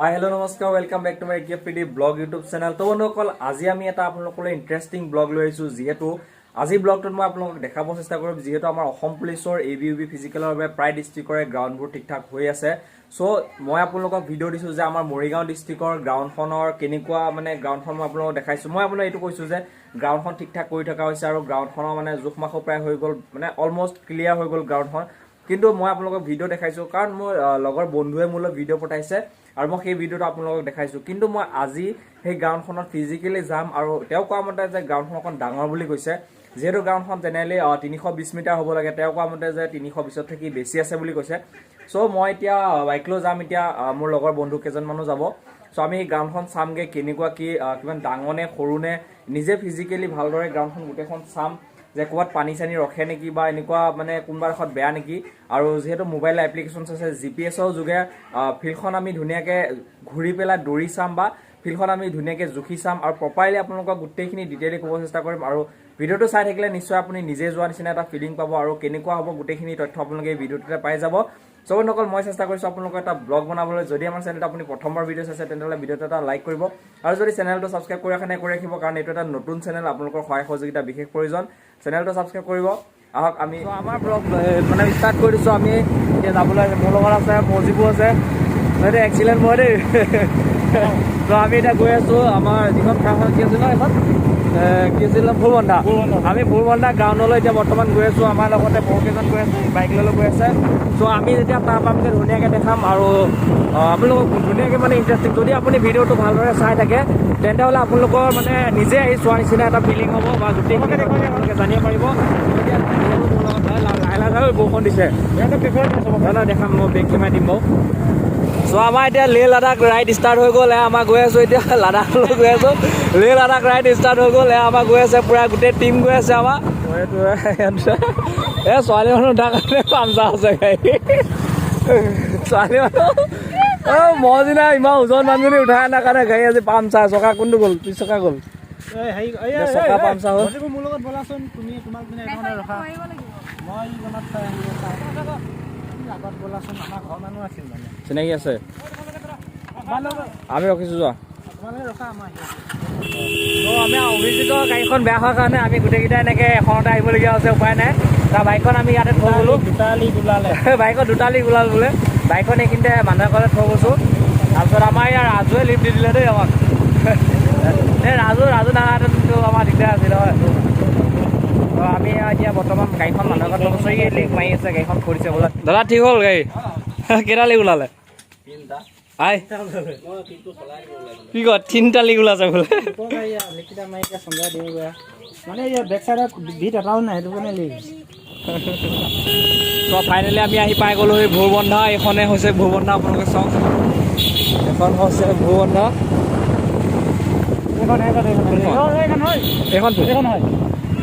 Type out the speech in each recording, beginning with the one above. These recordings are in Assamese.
हेलो नमस्कार welcome back to my KPD blog YouTube channel. तो बंधुসকল আজি আমি এটা আপোনালোকলৈ ইন্টাৰেষ্টিং ব্লগ লৈ আহিছো। যেহেতু আজি ব্লগটোত মই আপোনালোকক দেখাব চেষ্টা কৰিম যেহেতু আমাৰ অসম পুলিচৰ এবিইউবি ফিজিকেলৰ বাবে প্ৰায় ডিস্ট্ৰিক্টৰে গ্ৰাউণ্ডবোৰ ঠিকঠাক হৈ আছে। সো মই আপোনালোকক ভিডিঅ' দিছো যে আমাৰ মৰিগাঁও ডিস্ট্ৰিক্টৰ গ্ৰাউণ্ডখনৰ কেনেকুৱা মানে গ্ৰাউণ্ডখন মই আপোনালোকক দেখাইছো। মই আপোনাক এইটো কৈছো যে গ্ৰাউণ্ডখন ঠিকঠাক কৰি থকা হৈছে আৰু গ্ৰাউণ্ডখনৰ মানে জোখমাখো প্ৰায় হৈ গ'ল, মানে অলমোষ্ট ক্লিয়াৰ হৈ গ'ল গ্ৰাউণ্ডখন। কিন্তু মই আপোনালোকক ভিডিঅ' দেখাইছো কাৰণ মোৰ লগৰ বন্ধুৱে মোলৈ ভিডিঅ' পঠাইছে আৰু মই সেই ভিডিঅ'টো আপোনালোকক দেখাইছো। কিন্তু মই আজি সেই গ্ৰাউণ্ডখনত ফিজিকেলি যাম আৰু তেওঁ কোৱা মতে যে গ্ৰাউণ্ডখন অকণ ডাঙৰ বুলি কৈছে। যেহেতু গ্ৰাউণ্ডখন জেনেৰেলি 320 মিটাৰ হ'ব লাগে, তেওঁ কোৱা মতে যে 320 থাকি বেছি আছে বুলি কৈছে। চ' মই এতিয়া বাইক লৈ যাম, এতিয়া মোৰ লগৰ বন্ধু কেইজনমানো যাব। চ' আমি গ্ৰাউণ্ডখন চামগৈ কেনেকুৱা কি, কিমান ডাঙৰ নে সৰু নে, নিজে ফিজিকেলি ভালদৰে গ্ৰাউণ্ডখন গোটেইখন চাম যে ক'ৰবাত পানী চানী ৰখে নেকি বা এনেকুৱা মানে কোনোবা এডোখৰত বেয়া নেকি। আৰু যিহেতু মোবাইল এপ্লিকেশ্যনছ আছে জিপিএছৰ যোগে ফিল্ডখন আমি ধুনীয়াকৈ ঘূৰি পেলাই দৌৰি চাম বা ফিল্ডখন আমি ধুনীয়াকৈ জুখি চাম আৰু প্ৰপাৰলি আপোনালোকক গোটেইখিনি ডিটেইলি ক'ব চেষ্টা কৰিম। আৰু ভিডিঅ'টো চাই থাকিলে নিশ্চয় আপুনি নিজে যোৱা নিচিনা এটা ফিলিং পাব আৰু কেনেকুৱা হ'ব গোটেইখিনি তথ্য আপোনালোকে এই ভিডিঅ'টোতে পাই যাব। চ' বন্ধুসকল মই চেষ্টা কৰিছোঁ আপোনালোকৰ এটা ব্লগ বনাবলৈ। যদি আমাৰ চেনেলটো আপুনি প্ৰথমবাৰ ভিডিঅ' চাইছে তেনেহ'লে ভিডিঅ'টো এটা লাইক কৰিব আৰু যদি চেনেলটো ছাবস্ক্ৰাইব কৰি ৰাখে কৰি ৰাখিব, কাৰণ এইটো এটা নতুন চেনেল, আপোনালোকৰ সহায় সহযোগিতা বিশেষ প্ৰয়োজন। চেনেলটো ছাবস্ক্ৰাইব কৰিব। আহক আমি আমাৰ ব্লগ মানে ষ্টাৰ্ট কৰি দিছোঁ। আমি এতিয়া যাবলৈ মোৰ লগত আছে মজিবো আছে, এইটো এক্সিলেণ্ট মই দেই। ত' আমি এতিয়া গৈ আছোঁ আমাৰ যিখন ঠাইখন কি আছিল ন, এখন কি আছিল ভুলবন্ধা। আমি ভুলবন্ধা গ্ৰাউণ্ডলৈ এতিয়া বৰ্তমান গৈ আছোঁ। আমাৰ লগতে বহুকেইজন গৈ আছে, বাইক লৈ গৈ আছে। চ' আমি যেতিয়া তাৰ পামগৈ ধুনীয়াকৈ দেখাম আৰু আপোনালোকক ধুনীয়াকৈ মানে ইণ্টাৰেষ্টিং, যদি আপুনি ভিডিঅ'টো ভালদৰে চাই থাকে তেন্তে হ'লে আপোনালোকৰ মানে নিজে আহি চোৱাৰ নিচিনা এটা ফিলিং হ'ব বা গোটেইখিনি আপোনালোকে জানিব পাৰিব। এতিয়া লাহে লাহে বৰষুণ দিছে, দেখাম মই বেগ কেমেৰা দিম বাৰু। চ' আমাৰ এতিয়া লেহ লাডাখ ৰাইড ষ্টাৰ্ট হৈ গ'ল। আমাৰ গৈ আছোঁ এতিয়া লাডাখলৈ গৈ আছোঁ। লেহ লাডাখ ৰাইড ষ্টাৰ্ট হৈ গ'ল। আমাৰ গৈ আছে পূৰা গোটেই টিম গৈ আছে আমাৰ। ছোৱালী মানুহ উঠাৰ কাৰণে পামচাৰ আছে গাড়ী। ছোৱালী মানুহ মই যিনা ইমান ওজন মানুহজনী উঠাই অনাৰ কাৰণে গাড়ী আজি পামচাৰ। চকা কোনটো গ'ল? পিছ চকা গ'ল, চকা পামচাৰ হ'ল। মোৰ লগত বলাচোন, তুমি তোমাক মানে এখনে ৰখা, মই ইমানত চাই আগত বলাচোন। আমাৰ ঘৰ মানুহ আছিল মানে চিনাকি আছে, আমি ৰখিছোঁ যোৱা। তোমালোকে ৰখা, আমাৰ আমি অভিজিতৰ গাড়ীখন বেয়া হোৱাৰ কাৰণে আমি গোটেইকেইটা এনেকৈ এখনতে আহিবলগীয়া হৈছে, উপায় নাই। তাৰ বাইকখন আমি ইয়াতে থৈ গ'লোঁ, দুটালি ওলালে বাইকত দুটালি ওলাল বোলে। বাইকখন এইখিনিতে মানুহ এঘৰতে থৈ গৈছোঁ। তাৰপিছত আমাৰ ইয়াৰ ৰাজুৱে লিফ্ট দি দিলে দেই আমাক। এই ৰাজু নাহাহেঁতেনতো আমাৰ দিগদাৰ আছিল হয়। আমি এতিয়া বৰ্তমান গাড়ীখন মানুহ এঘৰত থৈ গৈছোঁ। এই লিক মাৰি আছে, গাড়ীখন কৰিছে বোলে। দাদা ঠিক হ'ল গাড়ী? কেইটা লিক ওলালে? আই কি কয় 3টা লিক ওলাইছে বোলে। মানে বেক চাইডত ভিত এটাও নাই, সেইটো কাৰণে লিক। ত' ফাইনেলি আমি আহি পাই গ'লোঁ সেই ভোৰবন্ধা। এইখনে হৈছে ভোৰবন্ধা, আপোনালোকে চাওক। এখন হৈছে ভোৰবন্ধা। এইখনটো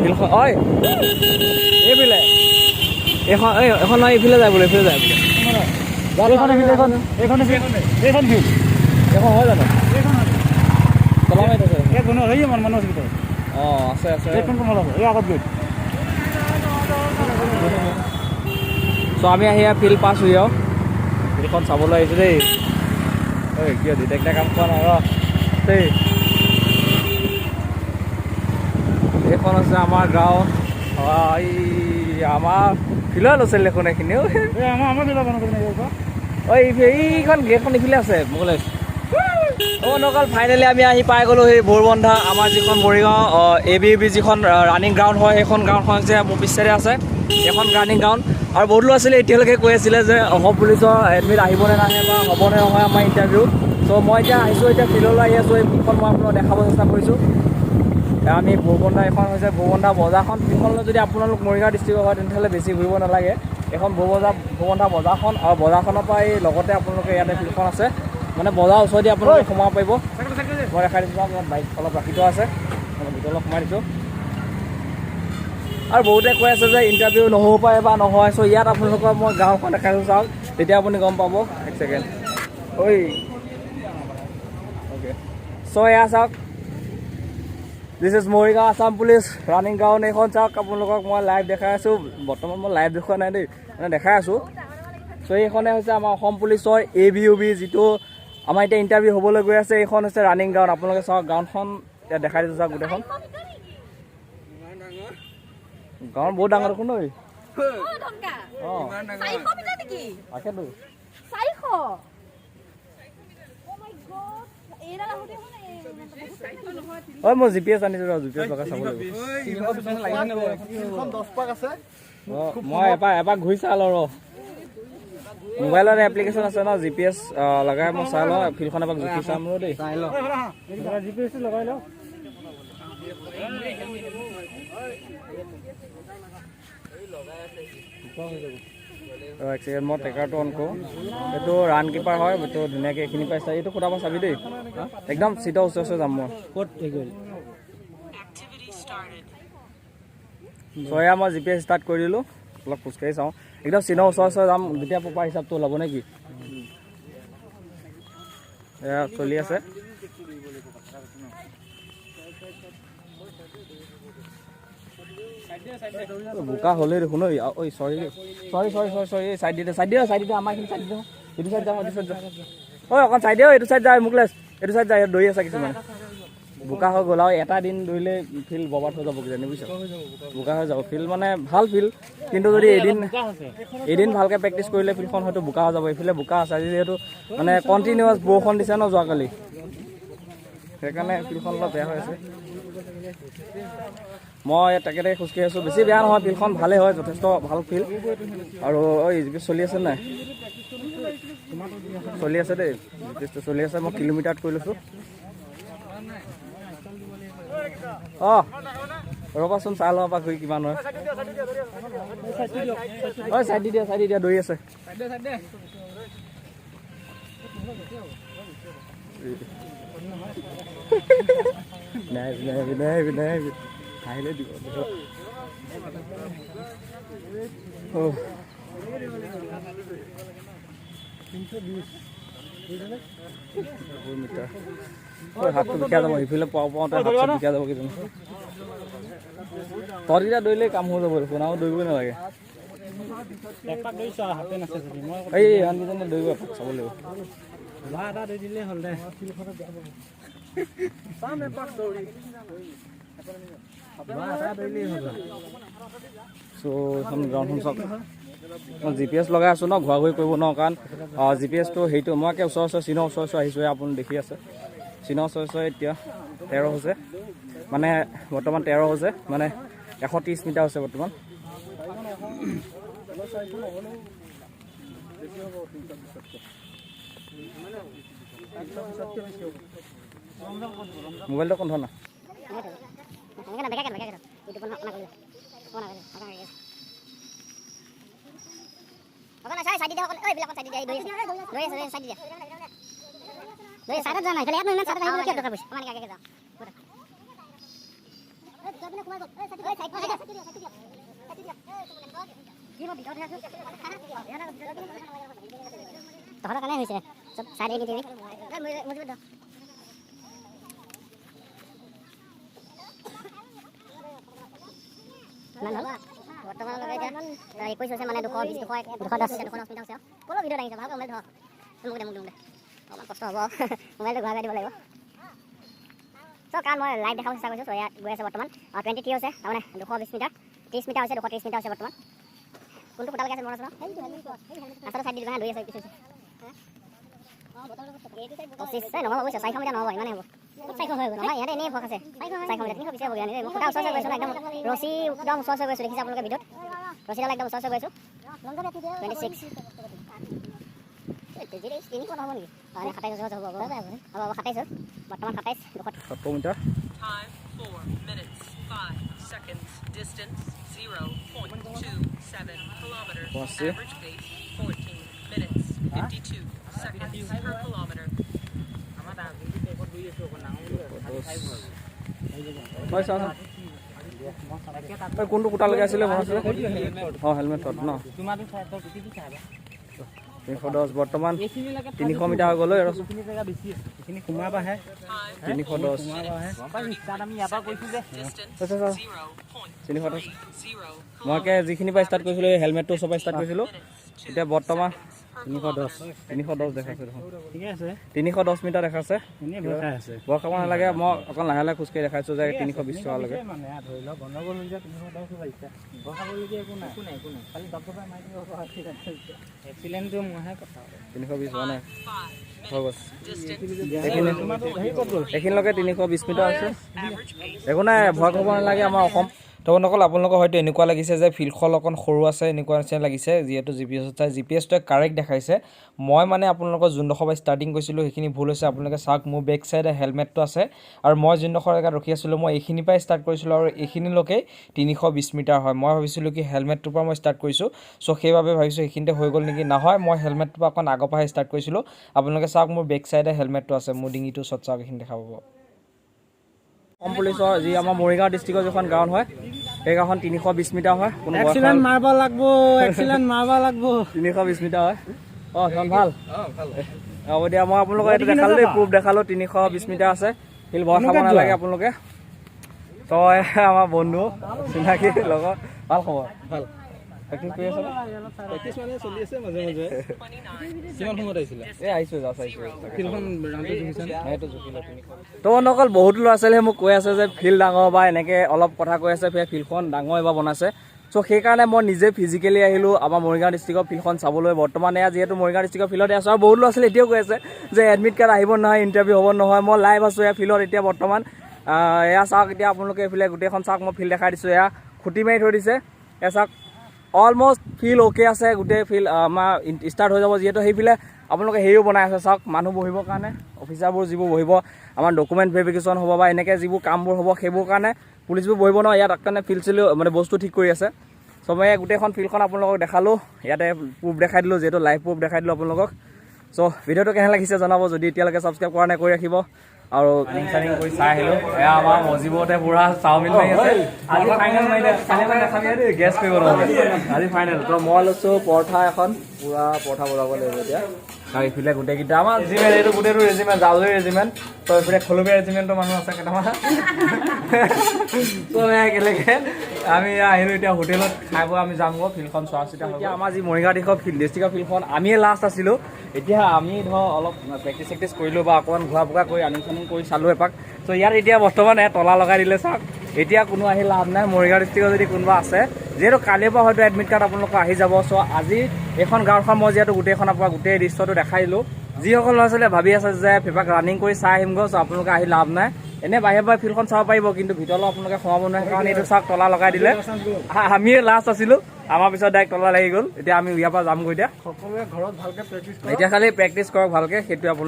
ফিল্ডখন হয় এইফালে, এখন নহয় এইফালে যায় বোলে, এইফালে যায় বোলে। এখন হয় জানো? অঁ আছে আছে। চ' আমি আহি ফিল্ড পাছ হৈ আৰু ফিল্ডখন চাবলৈ আহিছোঁ দেই। ঐ কিয় ডিটেক্টে কাম কৰা নাই ৰ দেই। এইখন হৈছে আমাৰ গাঁও। এই আমাৰ ফিল্ডত আছে দেখোন এইখিনিও। এইখন গেটখন ইফালে আছে মোকলে। নকল ফাইনেলি আমি আহি পাই গ'লোঁ সেই ভোৰবন্ধা। আমাৰ যিখন মৰিগাঁও এবিইউবি যিখন ৰানিং গ্ৰাউণ্ড হয়, সেইখন গ্ৰাউণ্ডখন যে মোৰ পিছেৰে আছে, এখন ৰানিং গ্ৰাউণ্ড। আৰু বহুত ল'ৰা ছোৱালী এতিয়ালৈকে কৈ আছিলে যে অসম পুলিচৰ এডমিট আহিবনে নাহে বা হ'বনে নহয় আমাৰ ইণ্টাৰভিউ। চ' মই এতিয়া আহিছোঁ, এতিয়া ফিল্ডলৈ আহি আছোঁ। এই ফিল্ডখন মই আপোনালোকক দেখাব চেষ্টা কৰিছোঁ। আমি ভোৰবন্ধা, এখন হৈছে ভোৰবন্ধা বজাৰখন। ফিল্ডখনলৈ যদি আপোনালোক মৰিগাঁও ডিষ্ট্ৰিক্টৰ হয় তেতিয়াহ'লে বেছি ঘূৰিব নালাগে। এখন ভোৰবন্ধা বজাৰখন, আৰু বজাৰখনৰ পৰা এই লগতে আপোনালোকে ইয়াতে ফিল্ডখন আছে, মানে বজাৰ ওচৰেদি আপোনালোকে সোমাব পাৰিব। মই দেখাই দিছোঁ, আপোনাৰ বাইক অলপ ৰাখি থোৱা আছে, ভিতৰত অলপ সোমাই দিছোঁ। আৰু বহুতে কৈ আছে যে ইণ্টাৰভিউ নহ'ব পাৰে বা নহয়। চ' ইয়াত আপোনালোকৰ মই গাঁওখন দেখাইছোঁ, চাওক, তেতিয়া আপুনি গম পাব। এক ছেকেণ্ড ঐ অ'কে। চ' এয়া চাওক, this is Morigaon Assam police running ground. এইখন চাওক, আপোনালোকক মই লাইভ দেখাই আছোঁ। বৰ্তমান মই লাইভ দেখুওৱা নাই দেই, মানে দেখাই আছোঁ। চ' এইখনে হৈছে আমাৰ অসম পুলিচৰ এবিইউবি যিটো আমাৰ এতিয়া ইণ্টাৰভিউ হ'বলৈ গৈ আছে। এইখন হৈছে ৰানিং গ্ৰাউণ্ড। আপোনালোকে চাওক গ্ৰাউণ্ডখন এতিয়া দেখাই দিছোঁ চাওক গোটেইখন। গাঁৱৰ বহুত ডাঙৰ দেখোন ঐ। অঁ তাকেতো ঐ মই GPS আনিছোঁ ৰ GPS লগাই চাব লাগিব। অঁ মই এপাক ঘূৰি চাই লওঁ ৰ। মোবাইলত এপ্লিকেশ্যন আছে ন GPS লগাই মই চাই লওঁ ফিল্ডখন এপাক জুখি চাম ৰ দেই। GPS লগাই লওঁ। এক ছেকেণ্ড মই ট্ৰেকাৰটো অন কৰোঁ। এইটো ৰান কিপাৰ হয়, এইটো ধুনীয়াকৈ এইখিনি পাইছা। এইটো ফুটাব চাবি দেই, একদম চিটৰ ওচৰে যাম মই। ক'ত ছয়া মই GPS ষ্টাৰ্ট কৰি দিলোঁ। অলপ খোজকাঢ়ি চাওঁ, একদম চিনৰ ওচৰে যাম। যেতিয়া প্ৰপাৰ হিচাপটো ওলাব নেকি? এয়া চলি আছে। বোকা হ'লেই দেখোন ঐ। ঐ চৰি চাইড দি দে আমাৰ এইখিনি চাইড দি দিওঁ। এইটো চাইড যাওঁ, এইটো চাইড যাওঁ। ঐ অকণ চাইড দিয়ক, এইটো চাইড যায় মুকলেছ, এইটো চাইড যায়। দৌৰি আছে কিছুমানে। বোকা হৈ গ'ল আৰু এটা দিন দৌৰিলে ফিল্ড বৰবাদ হৈ যাব কিজানি বুজিছ। বোকা হৈ যাব ফিল্ড, মানে ভাল ফিল্ড, কিন্তু যদি এদিন ভালকৈ প্ৰেক্টিচ কৰিলে ফিল্ডখন হয়তো বোকা হৈ যাব। এইফালে বোকা আছে আজি যিহেতু মানে কণ্টিনিউৱাছ বৰষুণ দিছে ন যোৱাকালি, সেইকাৰণে ফিল্ডখন অলপ বেয়া হৈ আছে। মই তাকে খোজকাঢ়ি আছোঁ। বেছি বেয়া নহয়, ফিল্ডখন ভালেই হয়, যথেষ্ট ভাল ফিল্ড। আৰু জিপিএছ চলি আছে নাই? চলি আছে দেই, জিপিএছটো চলি আছে। মই কিলোমিটাৰত কৰি লৈছোঁ। অঁ ৰ'বাচোন চাই লওঁ এপাক ঘূৰি কিমান হয়। ঐ চাইড দি দিয়া দৌৰি আছে। নাই আহিলে দিব। হাতটো বিকা যাব, সিফালে পাওঁতে হাত বিকা যাব কিজানি। তহঁতকেইটা দৌৰিলে কাম হৈ যাব দেখোন, আৰু দৌৰিবই নালাগে। এই ইহঁতকেইজনে দৌৰিব এপাক চাব লাগিব। চ' এখন গ্ৰাউণ্ডখন চাওক। মই GPS লগাই আছোঁ ন, ঘূৰা ঘূৰি কৰিব নোৱাৰোঁ, কাৰণ GPSটো সেইটো মই একে ওচৰে চিনৰ ওচৰে আহিছোঁ। আপুনি দেখি আছে চিনৰ ওচৰে এতিয়া 13 হৈছে, মানে বৰ্তমান 13 হৈছে, মানে 130 মিটাৰ হৈছে বৰ্তমান। মোবাইলটো কোন ধৰণৰ? তহঁতৰ কাৰণে হৈছে চব চাই দি দিবি। বৰ্তমানলৈকে এতিয়া 21 হৈছে, মানে 220 210 মিটাৰ হৈছে। ক'লো ভিডিঅ' আহিছে ভালকৈ মোবাইল ধৰ। মোক দে অকণমান কষ্ট হ'ব, মোবাইলটো ঘূৰাই দিব লাগিব। চ' কাৰণ মই লাইভ দেখাব চেষ্টা কৰিছোঁ। চ' ইয়াত গৈ আছে বৰ্তমান 23 হৈছে, তাৰমানে 220 মিটাৰ 30 মিটাৰ হৈছে, 230 মিটাৰ হৈছে বৰ্তমান। কোনটো ফুটালৈকে আছে মনত আছে ন? ৰাস্তাটো চাইড দি দিব, দৌৰি আছে পিছে 25 নহ'ব বুজিছা, 400 মিটাৰ নহ'ব, ইমানেই হ'ব। নহয় ইয়াতে এনেই ভক আছে 400 মিটাৰ 300 পিছে হ'ব। মই ফুটা ওচৰ গৈছোঁ একদম, ৰছী একদম ওচৰ গৈছোঁ, দেখিছে আপোনালোকে ভিডিঅ'ত। ৰছীডাল একদম ওচৰ গৈছোঁ। 26 তিনিশ নহ'ব নেকি? 27 হ'ব 27 বৰ্তমান 27 270 metre. Distance 0.27 kilometers. Average pace 14 minutes 52 seconds per kilometer. কোনটো কোটালৈকে আছিলে মনত আছে? অঁ হেলমেট ন 310 বৰ্তমান 300 মিটাৰ হৈ গ'ল। 310 মই যিখিনি পৰা ষ্টাৰ্ট কৰিছিলোঁ হেলমেটটো ওচৰৰ পৰা ষ্টাৰ্ট কৰিছিলোঁ। এতিয়া বৰ্তমান 310 দেখাইছে দেখোন ঠিকে আছে 310 মিটাৰ দেখাইছে এনেই ভয় খাই আছে বৰ খাব নালাগে মই অকণ লাহে লাহে খোজকাঢ়ি দেখাইছো যে 320 টকা লাগে মানে ধৰি লওক গণ্ডগোল হৈ যায় 310 লাগিছে ভয় খাবলগীয়া একো নাই খালি দবদবাই মাৰি দিব এক্সিডেণ্টটো মইহে কথা 320 হোৱা নাই হৈ গ'ল হেৰি ক'ত গ'ল এইখিনিলৈকে 320 মিটাৰ আছে একো নাই ভয় খাব নালাগে আমাৰ অসম তো বন্ধুসকল আপোনালোকৰ হয়তো এনেকুৱা লাগিছে যে ফিল্ডখন অকণ সৰু আছে এনেকুৱা নিচিনা লাগিছে যিহেতু জিপিএছটোৱে কাৰেক্ট দেখাইছে মই মানে আপোনালোকৰ যোনডোখৰ পৰা ষ্টাৰ্টিং কৰিছিলোঁ সেইখিনি ভুল হৈছে আপোনালোকে চাওক মোৰ বেক চাইডে হেলমেটটো আছে আৰু মই যোনডোখৰ জেগাত ৰখি আছিলোঁ মই এইখিনিৰ পৰাই ষ্টাৰ্ট কৰিছিলোঁ আৰু এইখিনিলৈকে 320 মিটাৰ হয় মই ভাবিছিলোঁ কি হেলমেটটোৰ পৰা মই ষ্টাৰ্ট কৰিছোঁ চ' সেইবাবে ভাবিছোঁ এইখিনিতে হৈ গ'ল নেকি নহয় মই হেলমেটটোৰ পৰা অকণ আগৰ পৰাই ষ্টাৰ্ট কৰিছিলোঁ আপোনালোকে চাওক মোৰ বেক চাইডে হেলমেটটো আছে মোৰ ডিঙিটো চত চাওক এইখিনি দেখা পাব অসম পুলিচৰ যি আমাৰ মৰিগাঁও ডিষ্ট্ৰিক্টৰ যিখন গাঁও হয় সেই গাঁওখন 320 মিটাৰ হয় কোনো এক্সিডেণ্ট মাৰিব লাগিব 320 মিটাৰ হয় সিমান ভাল হ'ব দিয়া মই আপোনালোকক এইটো দেখালোঁ দেই প্ৰুফ দেখালোঁ 320 মিটাৰ আছে শিল ভয় খাব নালাগে আপোনালোকে তই আমাৰ বন্ধু চিনাকি লগত ভাল খবৰ ভাল প্ৰেক্টিছ কৰি আছে প্ৰেক্টিছ মানে চলি আছে মাজে মাজে কিমান সময়ত আহিছিলে আহিছোঁ ফিল্ডখন ৰাউণ্ডটো জুখিছে সেইটো জুখিলে তো অকল বহুত ল'ৰা ছোৱালীয়ে মোক কৈ আছে যে ফিল্ড ডাঙৰ বা এনেকৈ অলপ কথা কৈ আছে ফিল্ডখন ডাঙৰ এবাৰ বনাইছে চ' সেইকাৰণে মই নিজে ফিজিকেলি আহিলোঁ আমাৰ মৰিগাঁও ডিষ্ট্ৰিক্টৰ ফিল্ডখন চাবলৈ বৰ্তমান এয়া যিহেতু মৰিগাঁও ডিষ্ট্ৰিক্টৰ ফিল্ডতে আছোঁ আৰু বহুত ল'ৰা ছোৱালী এতিয়াও কৈ আছে যে এডমিট কাৰ্ড আহিব নহয় ইণ্টাৰভিউ হ'ব নহয় মই লাইভ আছোঁ এয়া ফিল্ডত এতিয়া বৰ্তমান এয়া চাওক এতিয়া আপোনালোকে এইফালে গোটেইখন চাওক মই ফিল্ড দেখাই দিছোঁ এয়া খুঁটি মাৰি থৈ দিছে এয়া চাওক অলমষ্ট ফিল্ড অ'কে আছে গোটেই ফিল্ড আমাৰ ষ্টাৰ্ট হৈ যাব যিহেতু সেইফালে আপোনালোকে হেৰিও বনাই আছে চাওক মানুহ বহিবৰ কাৰণে অফিচাৰবোৰ যিবোৰ বহিব আমাৰ ডকুমেণ্ট ভেৰিফিকেশ্যন হ'ব বা এনেকৈ যিবোৰ কামবোৰ হ'ব সেইবোৰ কাৰণে পুলিচবোৰ বহিব নহয় ইয়াত কাৰণে ফিল্ড চিলো মানে বস্তু ঠিক কৰি আছে চ' মই গোটেইখন ফিল্ডখন আপোনালোকক দেখালোঁ ইয়াতে প্ৰুফ দেখাই দিলোঁ যিহেতু লাইভ প্ৰুফ দেখাই দিলোঁ আপোনালোকক চ' ভিডিঅ'টো কেনে লাগিছে জনাব যদি এতিয়ালৈকে ছাবস্ক্ৰাইব কৰা নাই কৰি ৰাখিব আৰু লিংক চালিং কৰি চাই আহিলোঁ এয়া আমাৰ মজিবতে পুৰা চাওমিন মাৰি আছে আজি ফাইনেল মাৰি দে গেছ কৰিব নহ'লে আজি ফাইনেল তো মই লৈছোঁ পৰঠা এখন পুৰা পৰঠা বনাব লাগিব এতিয়া আৰু এইফালে গোটেইকেইটা আমাৰ ৰেজিমেণ্ট এইটো গোটেইটো ৰেজিমেণ্ট জালুৰী ৰেজিমেণ্ট তো এইফালে খলবীয়া ৰেজিমেণ্টৰ মানুহ আছে কেইটামান ত' একেলগে আমি আহিলোঁ এতিয়া হোটেলত খাই বৈ আমি যামগৈ ফিল্ডখন চোৱা চিতা এতিয়া আমাৰ যি মৰিগাঁও ডিষ্ট্ৰিক্টৰ ফিল্ডখন আমিয়ে লাষ্ট আছিলোঁ এতিয়া আমি ধৰ অলপ প্ৰেক্টিচ চেক্টিছ কৰিলোঁ বা অকণমান ঘূৰা ফুৰা কৰি আনিং চানিং কৰি চালোঁ এপাক চ' ইয়াত এতিয়া বৰ্তমান তলা লগাই দিলে চাওক এতিয়া কোনো আহি লাভ নাই মৰিগাঁও ডিষ্ট্ৰিক্টৰ যদি কোনোবা আছে যিহেতু কালিৰ পৰা হয়তো এডমিট কাৰ্ড আপোনালোকৰ আহি যাব চ' আজি এইখন গাঁওখন মই যিহেতু গোটেইখন আপোনাক গোটেই দৃশ্যটো দেখাই দিলোঁ যিসকল ল'ৰা ছোৱালীয়ে ভাবি আছে যে ফিফাক ৰানিং কৰি চাই আহিমগৈ চ' আপোনালোকে আহি লাভ নাই এনেই বাহিৰে ফিল্ডখন চাব পাৰিব কিন্তু ভিতৰলৈ আপোনালোকে সোমাব নোৱাৰে কাৰণ এইটো চাওক তলা লগাই দিলে আমিয়ে লাষ্ট আছিলোঁ আমাৰ পিছত ডাইৰেক্ট তলা লাগি গ'ল এতিয়া আমি ইয়াৰ পৰা যামগৈ এতিয়া সকলোৱে ঘৰত ভালকৈ প্ৰেক্টিছ এতিয়া খালি প্ৰেক্টিছ কৰক ভালকৈ সেইটোৱে আপোনালোক